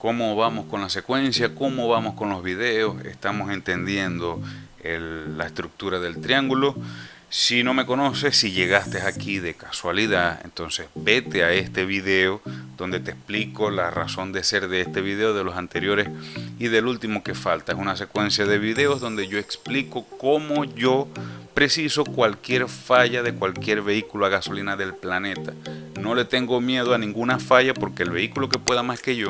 cómo vamos con la secuencia, cómo vamos con los videos, estamos entendiendo la estructura del triángulo. Si no me conoces, si llegaste aquí de casualidad, entonces vete a este video donde te explico la razón de ser de este video, de los anteriores y del último que falta. Es una secuencia de videos donde yo explico cómo yo preciso cualquier falla de cualquier vehículo a gasolina del planeta. No le tengo miedo a ninguna falla porque el vehículo que pueda más que yo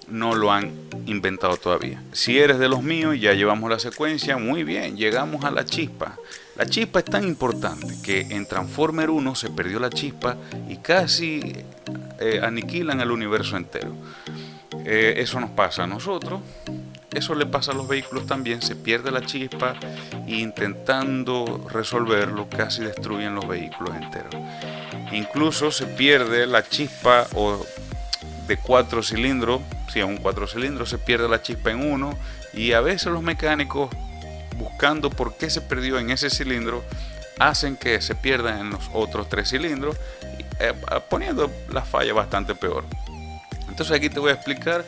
no lo han inventado todavía. Si eres de los míos, ya llevamos la secuencia, muy bien, llegamos a la chispa. La chispa es tan importante que en Transformer 1 se perdió la chispa y casi aniquilan el universo entero. Eso nos pasa a nosotros, eso le pasa a los vehículos también, se pierde la chispa e intentando resolverlo casi destruyen los vehículos enteros. Incluso se pierde la chispa o de 4 cilindros, si es un 4 cilindros, se pierde la chispa en uno y a veces los mecánicos buscando por qué se perdió en ese cilindro hacen que se pierda en los otros 3 cilindros, poniendo la falla bastante peor. Entonces aquí te voy a explicar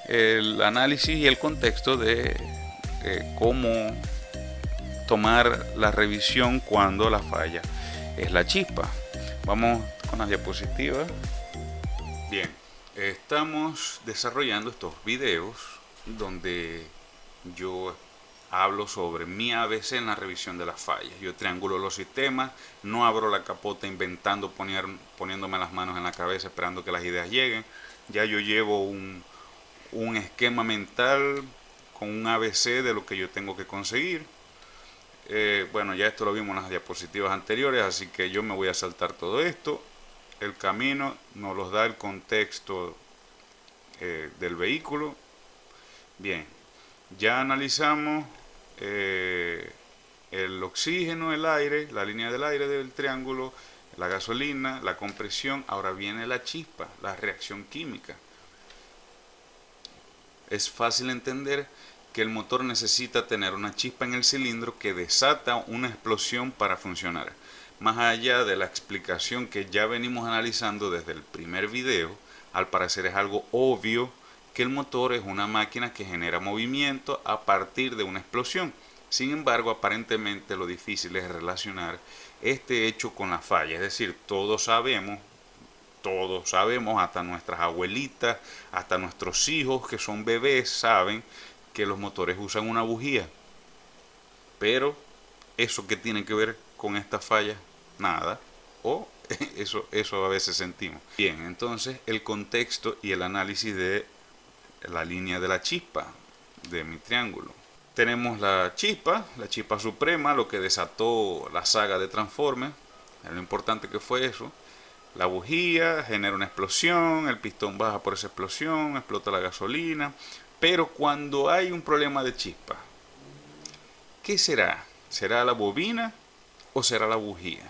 el análisis y el contexto de cómo tomar la revisión cuando la falla es la chispa. Vamos con las diapositivas. Bien, estamos desarrollando estos videos donde yo hablo sobre mi ABC en la revisión de las fallas. Yo triangulo los sistemas, no abro la capota inventando, poniéndome las manos en la cabeza esperando que las ideas lleguen. Ya yo llevo un esquema mental con un ABC de lo que yo tengo que conseguir. Bueno, ya esto lo vimos en las diapositivas anteriores, así que yo me voy a saltar todo esto. El camino nos los da el contexto del vehículo. Bien, ya analizamos el oxígeno, el aire, la línea del aire del triángulo, la gasolina, la compresión. Ahora viene la chispa, la reacción química. Es fácil entender que el motor necesita tener una chispa en el cilindro que desata una explosión para funcionar. Más allá de la explicación que ya venimos analizando desde el primer video, al parecer es algo obvio que el motor es una máquina que genera movimiento a partir de una explosión. Sin embargo, aparentemente lo difícil es relacionar este hecho con la falla. Es decir, todos sabemos, hasta nuestras abuelitas, hasta nuestros hijos que son bebés saben que los motores usan una bujía. Pero eso que tiene que ver con esta falla, nada. O eso a veces sentimos. Bien, entonces el contexto y el análisis de la línea de la chispa de mi triángulo. Tenemos la chispa suprema, lo que desató la saga de Transformers. Lo importante que fue eso. La bujía genera una explosión, el pistón baja por esa explosión, explota la gasolina. Pero cuando hay un problema de chispa, ¿qué será? ¿Será la bobina o será la bujía?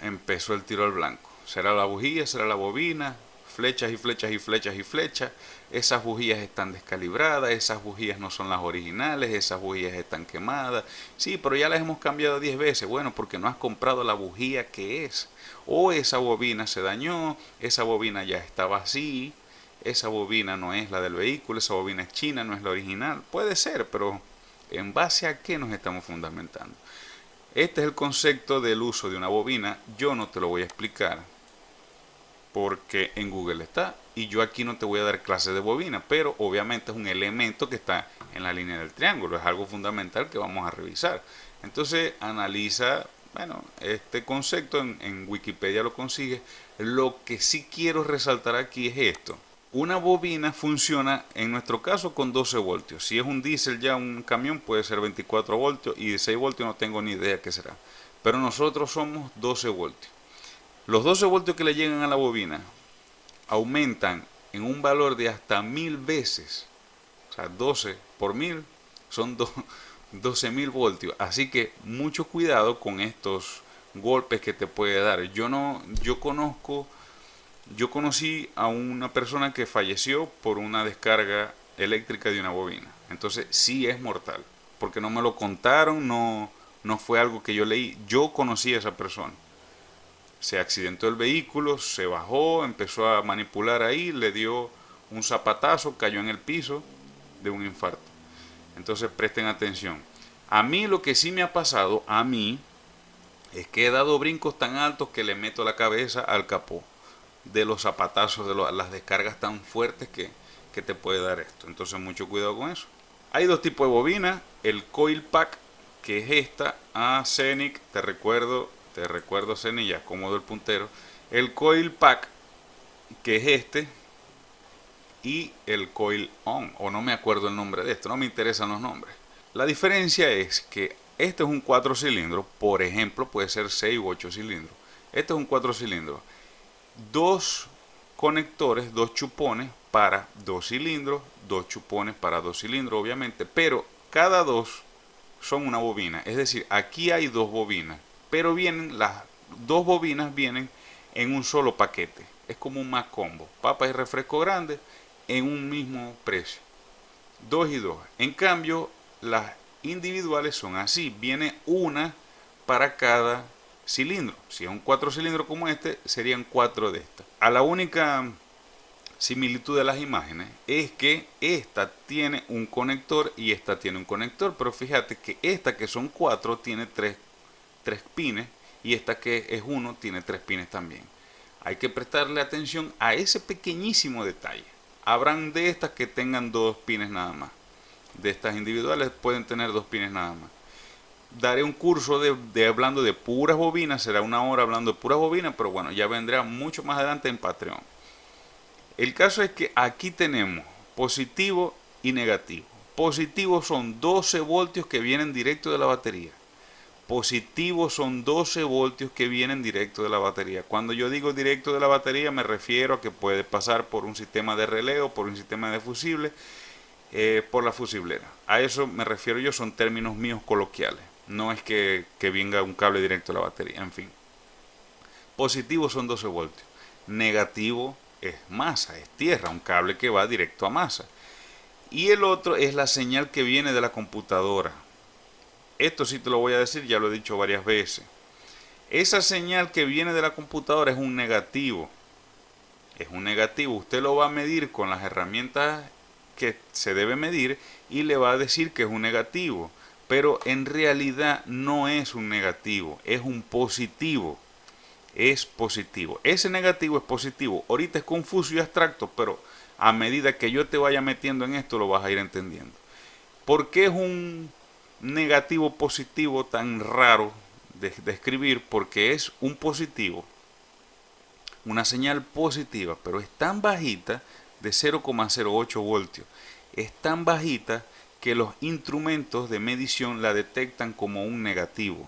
Empezó el tiro al blanco. ¿Será la bujía? ¿Será la bobina? Flechas y flechas y flechas y flechas. Esas bujías están descalibradas, esas bujías no son las originales, esas bujías están quemadas. Sí, pero ya las hemos cambiado 10 veces. Bueno, porque no has comprado la bujía que es. O esa bobina se dañó, esa bobina ya estaba así, esa bobina no es la del vehículo, esa bobina es china, no es la original. Puede ser, pero ¿en base a qué nos estamos fundamentando? Este es el concepto del uso de una bobina. Yo no te lo voy a explicar porque en Google está y yo aquí no te voy a dar clases de bobina, pero obviamente es un elemento que está en la línea del triángulo, es algo fundamental que vamos a revisar. Entonces analiza, bueno, este concepto en Wikipedia lo consigues. Lo que sí quiero resaltar aquí es esto. Una bobina funciona en nuestro caso con 12 voltios. Si es un diésel ya un camión puede ser 24 voltios y 16 voltios no tengo ni idea qué será. Pero nosotros somos 12 voltios. Los 12 voltios que le llegan a la bobina aumentan en un valor de hasta 1000 veces. O sea, 12 por 1000 son 12.000 voltios. Así que mucho cuidado con estos golpes que te puede dar. Yo conocí a una persona que falleció por una descarga eléctrica de una bobina. Entonces sí es mortal. Porque no me lo contaron, no fue algo que yo leí. Yo conocí a esa persona. Se accidentó el vehículo, se bajó, empezó a manipular ahí, le dio un zapatazo, cayó en el piso de un infarto. Entonces presten atención. A mí lo que sí me ha pasado, a mí, es que he dado brincos tan altos que le meto la cabeza al capó de los zapatazos, de las descargas tan fuertes que te puede dar esto. Entonces mucho cuidado con eso. Hay dos tipos de bobinas, el coil pack, que es esta, Scenic, te recuerdo Scenic, ya cómodo el puntero, el coil pack, que es este, y el coil on, o no me acuerdo el nombre de esto, no me interesan los nombres. La diferencia es que este es un 4 cilindros, por ejemplo, puede ser 6 u 8 cilindros. Este es un 4 cilindros, dos conectores, dos chupones para 2 cilindros, dos chupones para 2 cilindros, obviamente, pero cada dos son una bobina. Es decir, aquí hay dos bobinas, pero vienen las dos bobinas vienen en un solo paquete. Es como un Mac combo, papas y refresco grande en un mismo precio. 2 y 2. En cambio, las individuales son así. Viene una para cada cilindro. Si es un 4 cilindros como este, serían 4 de estas. A la única similitud de las imágenes es que esta tiene un conector y esta tiene un conector. Pero fíjate que esta que son 4 tiene 3 pines y esta que es 1 tiene 3 pines también. Hay que prestarle atención a ese pequeñísimo detalle. Habrán de estas que tengan 2 pines nada más. De estas individuales pueden tener 2 pines nada más. Daré un curso de hablando de puras bobinas, será una hora hablando de puras bobinas, pero bueno, ya vendrá mucho más adelante en Patreon. El caso es que aquí tenemos positivo y negativo. Positivo son 12 voltios que vienen directo de la batería. Positivo son 12 voltios que vienen directo de la batería. Cuando yo digo directo de la batería me refiero a que puede pasar por un sistema de relé o por un sistema de fusible, por la fusiblera. A eso me refiero yo, son términos míos coloquiales. No es que venga un cable directo a la batería, en fin. Positivo son 12 voltios. Negativo es masa, es tierra, un cable que va directo a masa. Y el otro es la señal que viene de la computadora. Esto sí te lo voy a decir, ya lo he dicho varias veces. Esa señal que viene de la computadora es un negativo. Es un negativo. Usted lo va a medir con las herramientas que se debe medir y le va a decir que es un negativo. Pero en realidad no es un negativo, es un positivo. Es positivo. Ese negativo es positivo. Ahorita es confuso y abstracto, pero a medida que yo te vaya metiendo en esto lo vas a ir entendiendo. ¿Por qué es un negativo positivo tan raro de escribir? Porque es un positivo, una señal positiva, pero es tan bajita, de 0,08 voltios, es tan bajita que los instrumentos de medición la detectan como un negativo.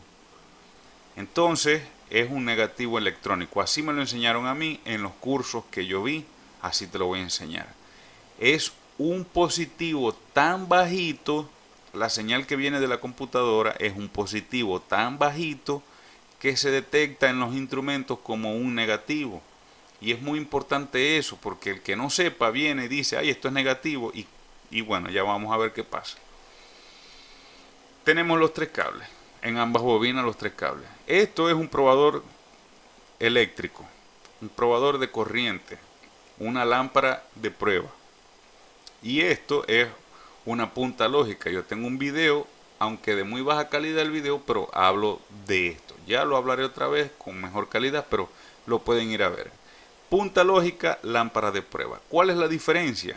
Entonces es un negativo electrónico. Así me lo enseñaron a mí en los cursos que yo vi, así te lo voy a enseñar. Es un positivo tan bajito. La señal que viene de la computadora es un positivo tan bajito que se detecta en los instrumentos como un negativo. Y es muy importante eso, porque el que no sepa viene y dice, ay, esto es negativo, y bueno, ya vamos a ver qué pasa. Tenemos los 3 cables, en ambas bobinas los 3 cables. Esto es un probador eléctrico, un probador de corriente, una lámpara de prueba. Y esto es una punta lógica. Yo tengo un video, aunque de muy baja calidad el video, pero hablo de esto. Ya lo hablaré otra vez con mejor calidad, pero lo pueden ir a ver. Punta lógica, lámpara de prueba. ¿Cuál es la diferencia?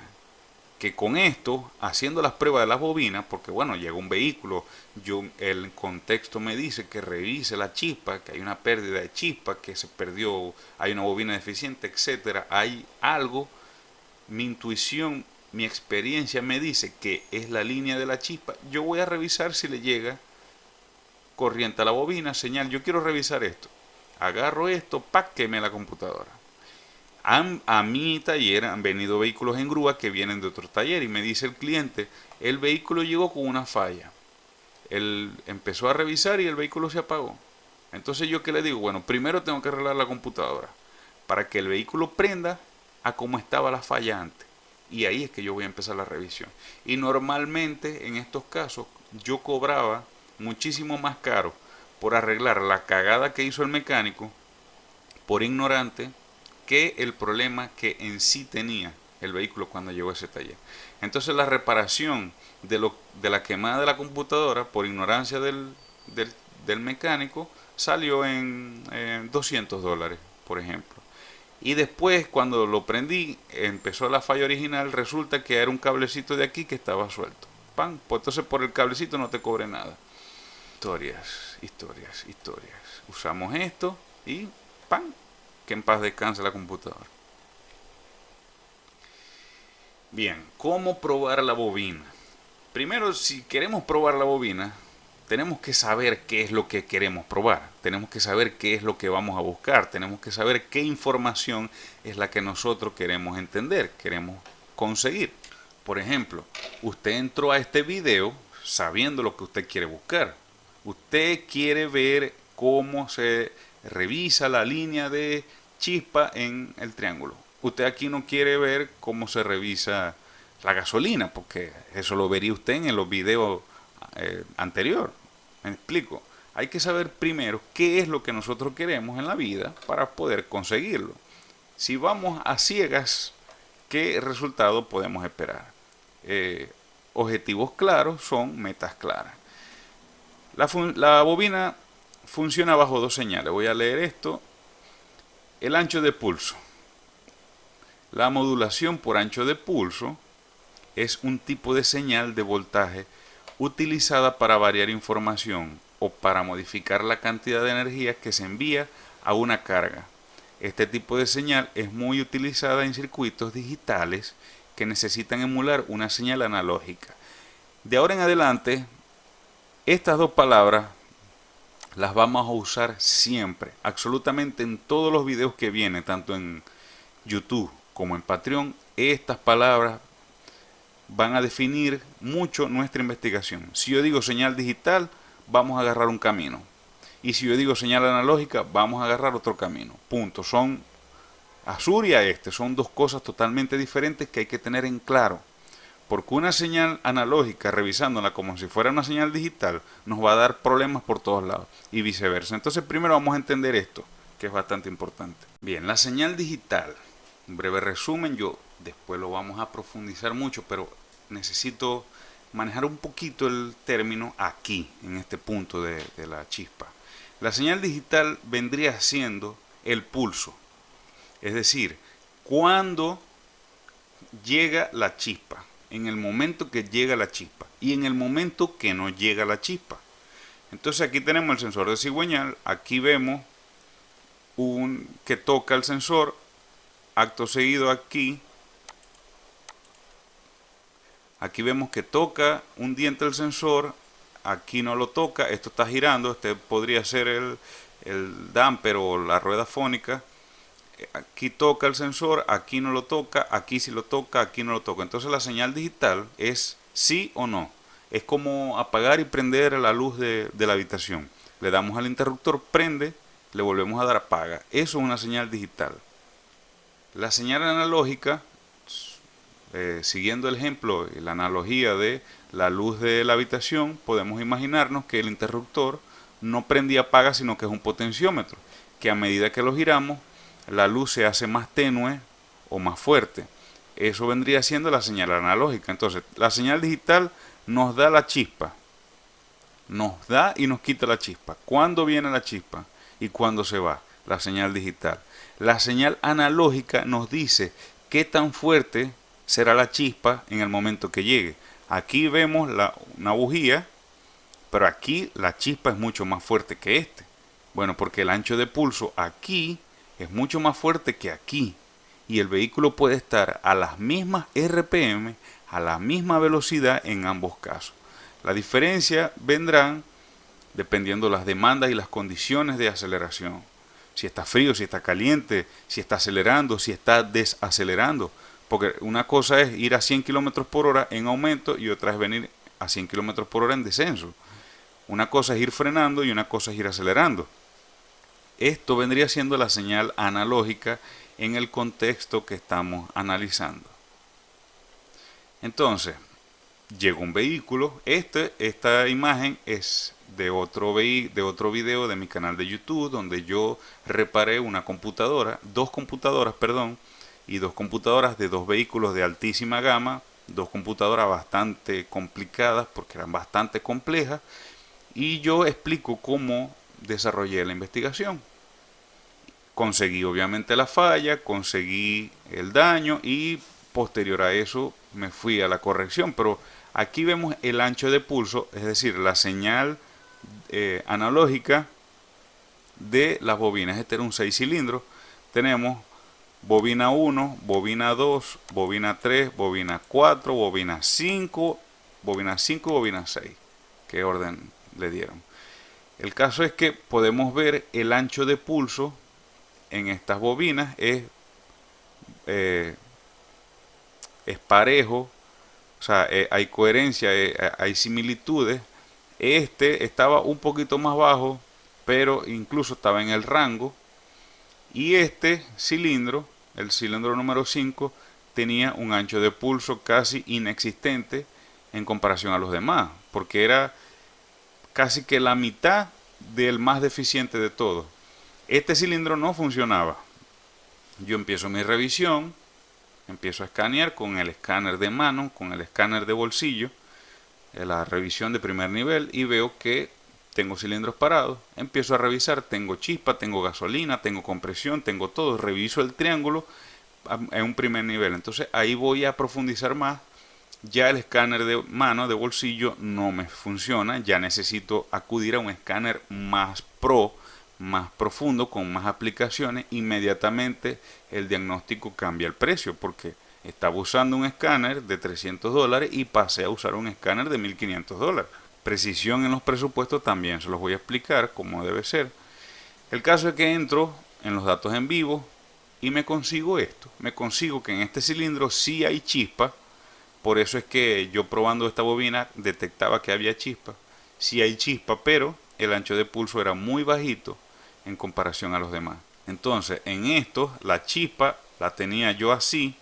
Que con esto, haciendo las pruebas de las bobinas, porque bueno, llega un vehículo, el contexto me dice que revise la chispa, que hay una pérdida de chispa, que se perdió, hay una bobina deficiente, etcétera. Hay algo, mi intuición, mi experiencia me dice que es la línea de la chispa. Yo voy a revisar si le llega corriente a la bobina, señal, yo quiero revisar esto. Agarro esto, queme la computadora. A mi taller han venido vehículos en grúa que vienen de otro taller y me dice el cliente, el vehículo llegó con una falla. Él empezó a revisar y el vehículo se apagó. Entonces yo qué le digo, bueno, primero tengo que arreglar la computadora para que el vehículo prenda a como estaba la falla antes. Y ahí es que yo voy a empezar la revisión. Y normalmente en estos casos yo cobraba muchísimo más caro por arreglar la cagada que hizo el mecánico por ignorante que el problema que en sí tenía el vehículo cuando llegó a ese taller. Entonces la reparación de la quemada de la computadora por ignorancia del mecánico salió en $200, por ejemplo. Y después, cuando lo prendí, empezó la falla original, resulta que era un cablecito de aquí que estaba suelto. ¡Pam! Pues entonces por el cablecito no te cobre nada. Historias, historias, historias. Usamos esto y ¡pam! Que en paz descanse la computadora. Bien, ¿cómo probar la bobina? Primero, si queremos probar la bobina, tenemos que saber qué es lo que queremos probar. Tenemos que saber qué es lo que vamos a buscar. Tenemos que saber qué información es la que nosotros queremos entender, queremos conseguir. Por ejemplo, usted entró a este video sabiendo lo que usted quiere buscar. Usted quiere ver cómo se revisa la línea de chispa en el triángulo. Usted aquí no quiere ver cómo se revisa la gasolina, porque eso lo vería usted en los videos anterior. Me explico. Hay que saber primero qué es lo que nosotros queremos en la vida para poder conseguirlo. Si vamos a ciegas, ¿qué resultado podemos esperar? Objetivos claros son metas claras. La bobina funciona bajo dos señales. Voy a leer esto. El ancho de pulso. La modulación por ancho de pulso es un tipo de señal de voltaje utilizada para variar información o para modificar la cantidad de energía que se envía a una carga. Este tipo de señal es muy utilizada en circuitos digitales que necesitan emular una señal analógica. De ahora en adelante, estas dos palabras las vamos a usar siempre, absolutamente en todos los videos que vienen, tanto en YouTube como en Patreon. Estas palabras van a definir mucho nuestra investigación. Si yo digo señal digital, vamos a agarrar un camino. Y si yo digo señal analógica, vamos a agarrar otro camino. Punto. Son azul y a este. Son dos cosas totalmente diferentes que hay que tener en claro. Porque una señal analógica, revisándola como si fuera una señal digital, nos va a dar problemas por todos lados. Y viceversa. Entonces primero vamos a entender esto, que es bastante importante. Bien, la señal digital. Un breve resumen, yo después lo vamos a profundizar mucho, pero necesito manejar un poquito el término aquí, en este punto de la chispa. La señal digital vendría siendo el pulso, es decir, cuando llega la chispa, en el momento que llega la chispa y en el momento que no llega la chispa. Entonces aquí tenemos el sensor de cigüeñal, aquí vemos que toca el sensor, acto seguido aquí vemos que toca un diente del sensor, aquí no lo toca, esto está girando, este podría ser el damper o la rueda fónica. Aquí toca el sensor, aquí no lo toca, aquí sí lo toca, aquí no lo toca. Entonces la señal digital es sí o no. Es como apagar y prender la luz de la habitación. Le damos al interruptor, prende, le volvemos a dar apaga. Eso es una señal digital. La señal analógica, siguiendo el ejemplo, la analogía de la luz de la habitación, podemos imaginarnos que el interruptor no prende y apaga, sino que es un potenciómetro, que a medida que lo giramos, la luz se hace más tenue o más fuerte. Eso vendría siendo la señal analógica. Entonces, la señal digital nos da la chispa. Nos da y nos quita la chispa. ¿Cuándo viene la chispa? ¿Y cuándo se va? La señal digital. La señal analógica nos dice qué tan fuerte será la chispa en el momento que llegue. Aquí vemos una bujía, pero aquí la chispa es mucho más fuerte que este. Bueno, porque el ancho de pulso aquí es mucho más fuerte que aquí. Y el vehículo puede estar a las mismas RPM, a la misma velocidad en ambos casos. La diferencia vendrán dependiendo las demandas y las condiciones de aceleración. Si está frío, si está caliente, si está acelerando, si está desacelerando. Porque una cosa es ir a 100 km por hora en aumento y otra es venir a 100 km por hora en descenso. Una cosa es ir frenando y una cosa es ir acelerando. Esto vendría siendo la señal analógica en el contexto que estamos analizando. Entonces, llegó un vehículo. Esta imagen es de otro video de mi canal de YouTube, donde yo reparé una computadora, dos computadoras, perdón, y dos computadoras de dos vehículos de altísima gama, dos computadoras bastante complicadas porque eran bastante complejas, y yo explico cómo desarrollé la investigación. Conseguí obviamente la falla, conseguí el daño y posterior a eso me fui a la corrección, pero aquí vemos el ancho de pulso, es decir, la señal analógica de las bobinas. Este era un 6 cilindros. Tenemos bobina 1, bobina 2, bobina 3, bobina 4, bobina 5, bobina 5 y bobina 6. ¿Qué orden le dieron? El caso es que podemos ver el ancho de pulso en estas bobinas eh, es parejo, o sea, hay coherencia, hay similitudes. Este estaba un poquito más bajo, pero incluso estaba en el rango. Y este cilindro, el cilindro número 5, tenía un ancho de pulso casi inexistente en comparación a los demás, porque era casi que la mitad del más deficiente de todos. Este cilindro no funcionaba. Yo empiezo mi revisión, empiezo a escanear con el escáner de mano, con el escáner de bolsillo, la revisión de primer nivel, y veo que tengo cilindros parados. Empiezo a revisar, tengo chispa, tengo gasolina, tengo compresión, tengo todo. Reviso el triángulo en un primer nivel. Entonces ahí voy a profundizar más. Ya el escáner de mano, de bolsillo, no me funciona. Ya necesito acudir a un escáner más pro, más profundo, con más aplicaciones. Inmediatamente el diagnóstico cambia el precio, porque estaba usando un escáner de $300 y pasé a usar un escáner de $1500. Precisión en los presupuestos también se los voy a explicar cómo debe ser. El caso es que entro en los datos en vivo y me consigo esto. Me consigo que en este cilindro sí hay chispa. Por eso es que yo probando esta bobina detectaba que había chispa. Sí hay chispa, pero el ancho de pulso era muy bajito en comparación a los demás. Entonces, en esto la chispa la tenía yo así,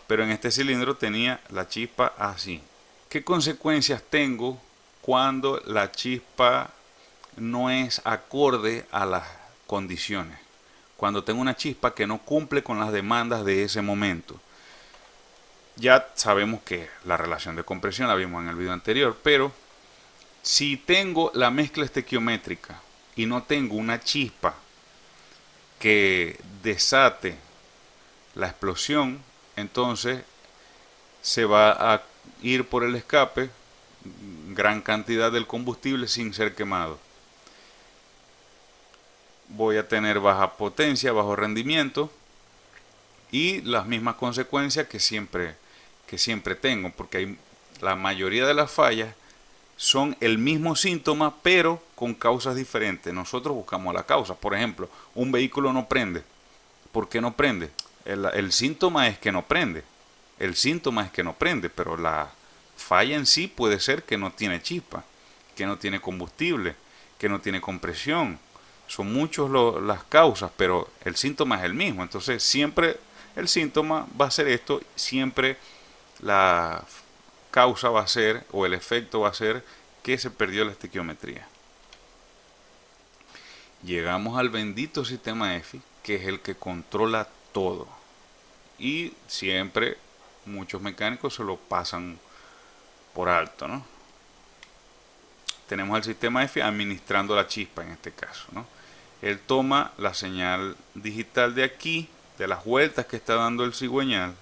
pero en este cilindro tenía la chispa así. ¿Qué consecuencias tengo cuando la chispa no es acorde a las condiciones? Cuando tengo una chispa que no cumple con las demandas de ese momento. Ya sabemos que la relación de compresión la vimos en el video anterior, pero si tengo la mezcla estequiométrica y no tengo una chispa que desate la explosión, entonces se va a ir por el escape gran cantidad del combustible sin ser quemado. Voy a tener baja potencia, bajo rendimiento y las mismas consecuencias que siempre tengo, porque la mayoría de las fallas son el mismo síntoma, pero con causas diferentes. Nosotros buscamos la causa. Por ejemplo, un vehículo no prende. ¿Por qué no prende? El síntoma es que no prende. El síntoma es que no prende, pero la falla en sí puede ser que no tiene chispa, que no tiene combustible, que no tiene compresión. Son muchas las causas, pero el síntoma es el mismo. Entonces siempre el síntoma va a ser esto, siempre la causa va a ser, o el efecto va a ser, que se perdió la estequiometría. Llegamos al bendito sistema EFI, que es el que controla todo. Y siempre muchos mecánicos se lo pasan por alto, ¿no? Tenemos el sistema EFI administrando la chispa en este caso, ¿no? Él toma la señal digital de aquí, de las vueltas que está dando el cigüeñal,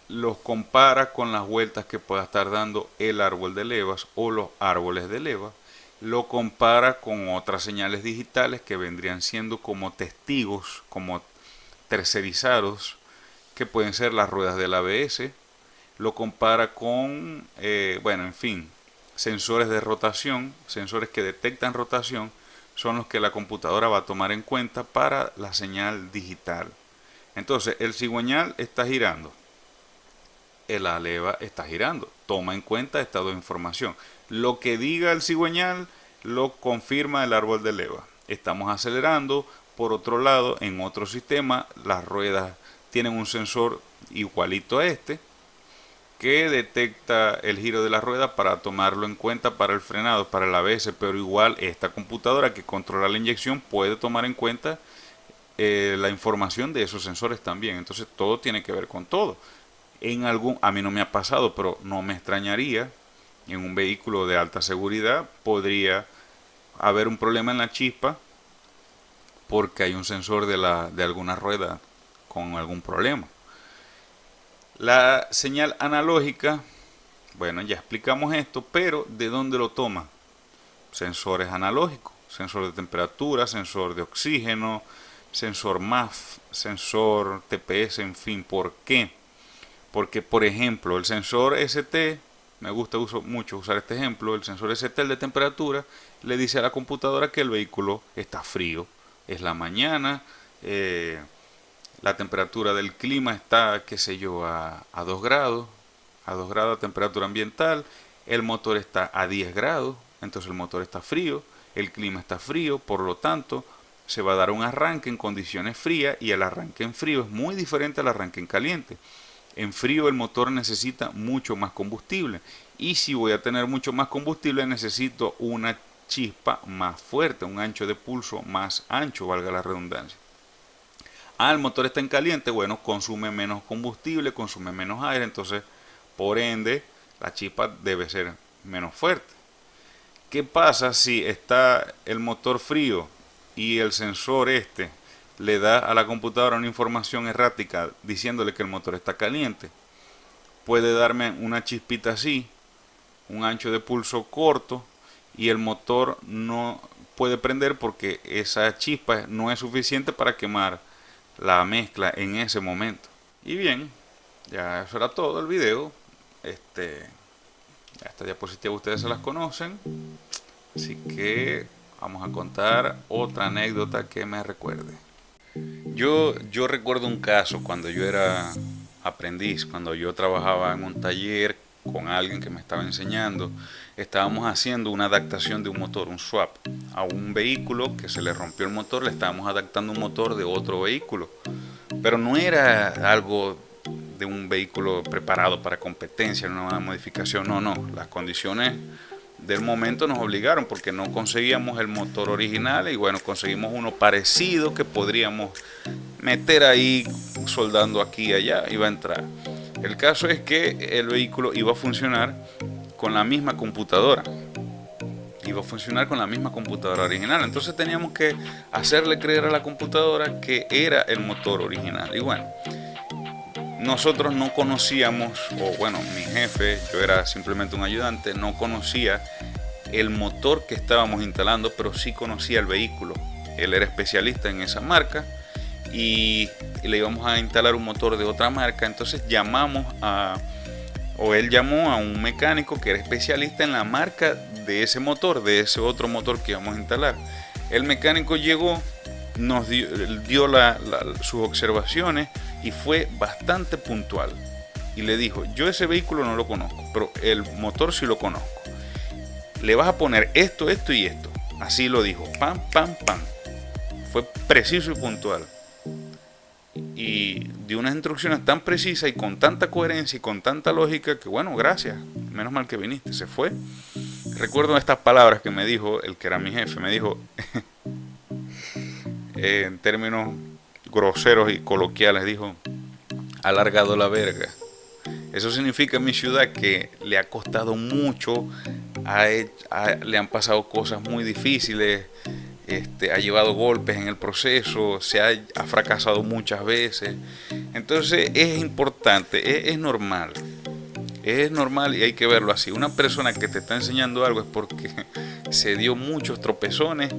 los compara con las vueltas que pueda estar dando el árbol de levas o los árboles de leva, lo compara con otras señales digitales que vendrían siendo como testigos, como tercerizados, que pueden ser las ruedas del ABS, lo compara con, bueno, en fin, sensores de rotación, sensores que detectan rotación, son los que la computadora va a tomar en cuenta para la señal digital. Entonces, el cigüeñal está girando, la leva está girando, toma en cuenta estado de información. Lo que diga el cigüeñal lo confirma el árbol de leva. Estamos acelerando. Por otro lado, en otro sistema, las ruedas tienen un sensor igualito a este, que detecta el giro de la rueda para tomarlo en cuenta para el frenado, para el ABS, pero igual esta computadora que controla la inyección puede tomar en cuenta la información de esos sensores también. Entonces todo tiene que ver con todo. A mí no me ha pasado, pero no me extrañaría, en un vehículo de alta seguridad podría haber un problema en la chispa porque hay un sensor de alguna rueda con algún problema. La señal analógica, bueno, ya explicamos esto, pero ¿de dónde lo toma? Sensores analógicos, sensor de temperatura, sensor de oxígeno, sensor MAF, sensor TPS, en fin. ¿Por qué? Porque, por ejemplo, el sensor ST, me gusta mucho usar este ejemplo, el sensor ST, el de temperatura, le dice a la computadora que el vehículo está frío. Es la mañana, la temperatura del clima está, qué sé yo, a 2 grados, a 2 grados de temperatura ambiental, el motor está a 10 grados, entonces el motor está frío, el clima está frío, por lo tanto se va a dar un arranque en condiciones frías y el arranque en frío es muy diferente al arranque en caliente. En frío el motor necesita mucho más combustible y si voy a tener mucho más combustible necesito una chispa más fuerte, un ancho de pulso más ancho, valga la redundancia. El motor está en caliente, bueno, consume menos combustible, consume menos aire, entonces por ende la chispa debe ser menos fuerte. ¿Qué pasa si está el motor frío y el sensor le da a la computadora una información errática diciéndole que el motor está caliente? Puede darme una chispita así, un ancho de pulso corto, y el motor no puede prender porque esa chispa no es suficiente para quemar la mezcla en ese momento. Y bien, ya eso era todo el video. Esta diapositiva ustedes se las conocen, así que vamos a contar otra anécdota que me recuerde. Yo recuerdo un caso cuando yo era aprendiz, cuando yo trabajaba en un taller con alguien que me estaba enseñando. Estábamos haciendo una adaptación de un motor, un swap, a un vehículo que se le rompió el motor. Le estábamos adaptando un motor de otro vehículo, pero no era algo de un vehículo preparado para competencia, una modificación, no, las condiciones del momento nos obligaron porque no conseguíamos el motor original y bueno, conseguimos uno parecido que podríamos meter ahí soldando aquí y allá, iba a entrar. El caso es que el vehículo iba a funcionar con la misma computadora, original, entonces teníamos que hacerle creer a la computadora que era el motor original. Y bueno, nosotros no conocíamos, o bueno, mi jefe, yo era simplemente un ayudante, no conocía el motor que estábamos instalando, pero sí conocía el vehículo. Él era especialista en esa marca y le íbamos a instalar un motor de otra marca. Entonces él llamó a un mecánico que era especialista en la marca de ese motor, de ese otro motor que íbamos a instalar. El mecánico llegó, nos dio sus observaciones y fue bastante puntual y le dijo: yo ese vehículo no lo conozco, pero el motor sí lo conozco, le vas a poner esto, esto y esto. Así lo dijo, pam, pam, pam. Fue preciso y puntual y dio unas instrucciones tan precisas y con tanta coherencia y con tanta lógica que bueno, gracias, menos mal que viniste. Se fue. Recuerdo estas palabras que me dijo el que era mi jefe. Me dijo en términos groseros y coloquiales, dijo: alargado la verga. Eso significa en mi ciudad que le ha costado mucho, le han pasado cosas muy difíciles, ha llevado golpes en el proceso, ha fracasado muchas veces. Entonces es importante, es normal y hay que verlo así. Una persona que te está enseñando algo es porque se dio muchos tropezones,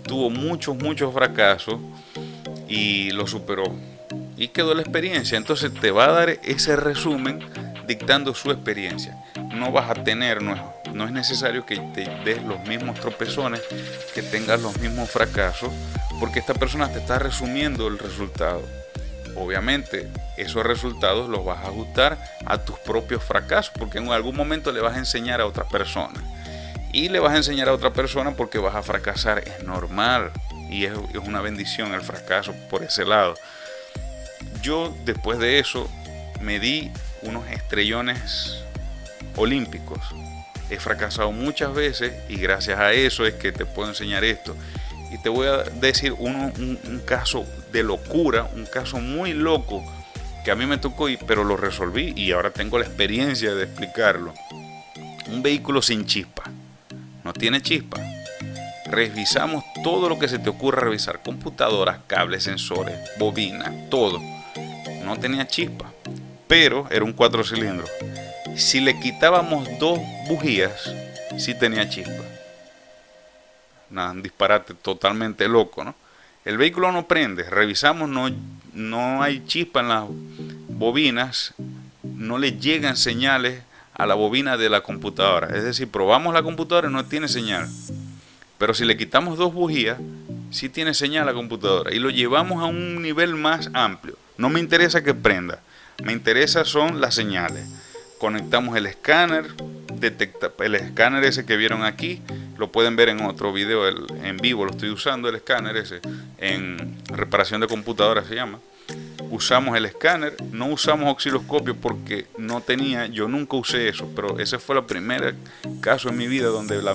tuvo muchos fracasos y lo superó y quedó la experiencia. Entonces te va a dar ese resumen dictando su experiencia. No vas a tener, no es necesario que te des los mismos tropezones, que tengas los mismos fracasos, porque esta persona te está resumiendo el resultado. Obviamente esos resultados los vas a ajustar a tus propios fracasos, porque en algún momento le vas a enseñar a otra persona y le vas a enseñar a otra persona porque vas a fracasar. Es normal y es una bendición el fracaso por ese lado. Yo después de eso me di unos estrellones olímpicos. He fracasado muchas veces y gracias a eso es que te puedo enseñar esto. Y te voy a decir un caso de locura, un caso muy loco que a mí me tocó, pero lo resolví y ahora tengo la experiencia de explicarlo. Un vehículo sin chispa, no tiene chispa. Revisamos todo lo que se te ocurra revisar, computadoras, cables, sensores, bobinas, todo. No tenía chispa, pero era un 4 cilindros. Si le quitábamos 2 bujías, sí tenía chispa. Un disparate totalmente loco, ¿no? El vehículo no prende, revisamos, no hay chispa en las bobinas, no le llegan señales a la bobina de la computadora. Es decir, probamos la computadora y no tiene señal. Pero si le quitamos 2 bujías, sí tiene señal la computadora. Y lo llevamos a un nivel más amplio. No me interesa que prenda, me interesa son las señales. Conectamos el escáner, el escáner ese que vieron aquí, lo pueden ver en otro video en vivo, lo estoy usando el escáner ese, en reparación de computadoras se llama. Usamos el escáner, no usamos osciloscopio porque no tenía, yo nunca usé eso, pero ese fue el primer caso en mi vida donde la